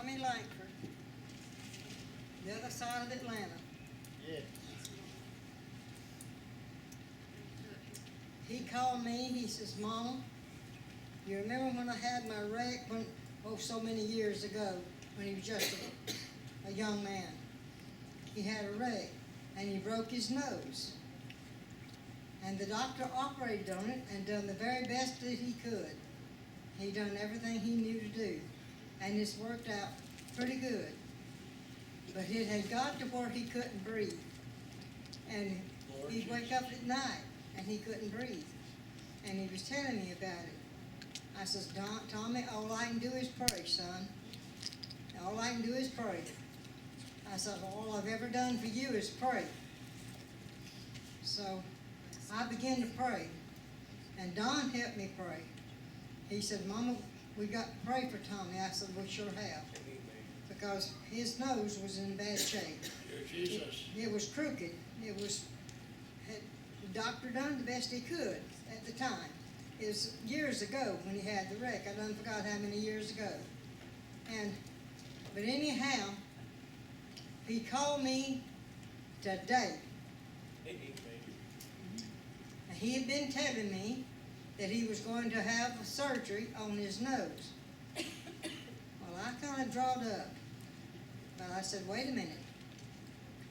Tommy Lankford, the other side of Atlanta. Yes. He called me, he says, Mama, you remember when I had my wreck, so many years ago, when he was just a young man. He had a wreck, and he broke his nose. And the doctor operated on it and done the very best that he could. He done everything he knew to do. And it's worked out pretty good. But it had got to where he couldn't breathe. And he'd wake up at night and he couldn't breathe. And he was telling me about it. I says, Tommy, all I can do is pray, son. All I can do is pray. I said, all I've ever done for you is pray. So I began to pray. And Don helped me pray. He said, Mama, we got to pray for Tommy. I said, we sure have. Because his nose was in bad shape. It was crooked. The doctor done the best he could at the time. It was years ago when he had the wreck. I done forgot how many years ago. But anyhow, he called me today. He had been telling me that he was going to have a surgery on his nose. Well, I kind of drawed up. But I said, wait a minute.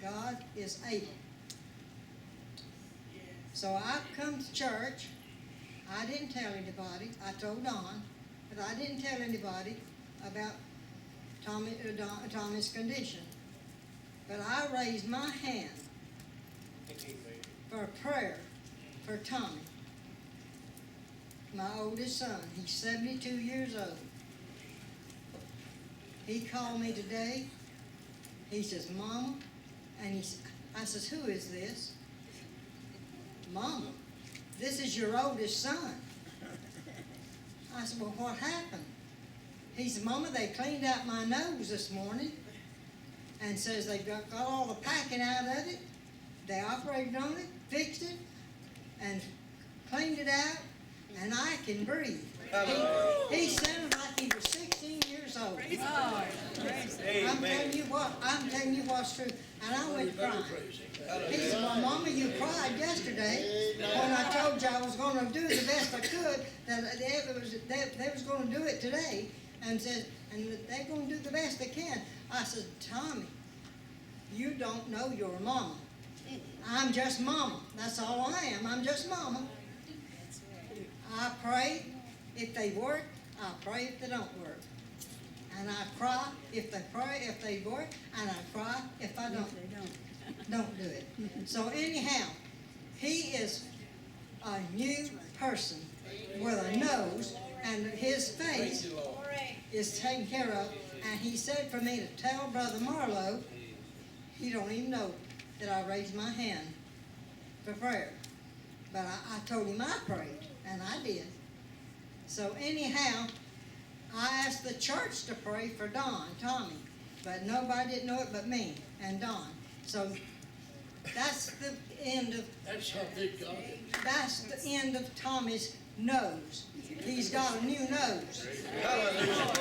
God is able. So I come to church. I didn't tell anybody. I told Don, but I didn't tell anybody about Tommy's condition. But I raised my hand for a prayer for Tommy, my oldest son. He's 72 years old. He called me today. He says, Mama, and I says, who is this? Mama, this is your oldest son. I said, well, what happened? He said, Mama, they cleaned out my nose this morning and says they got all the packing out of it. They operated on it, fixed it, and cleaned it out, and I can breathe. He sounded like he was 16 years old. I'm telling you what's true. And I went crying. He said, well, Mama, you cried yesterday when I told you I was going to do the best I could, that they was going to do it today, and they're going to do the best they can. I said, Tommy, you don't know your mama. I'm just mama. That's all I am. I'm just mama. I pray if they work. I pray if they don't work. And I cry if they work, and I cry if I don't do it. So anyhow, he is a new person with a nose, and his face is taken care of. And he said for me to tell Brother Marlowe, he don't even know that I raised my hand for prayer. But I told him I prayed, and I did. So anyhow, I asked the church to pray for Tommy, but nobody didn't know it but me and Don. So that's the end of. That's how big God is. That's the end of Tommy's nose. He's got a new nose. Hallelujah.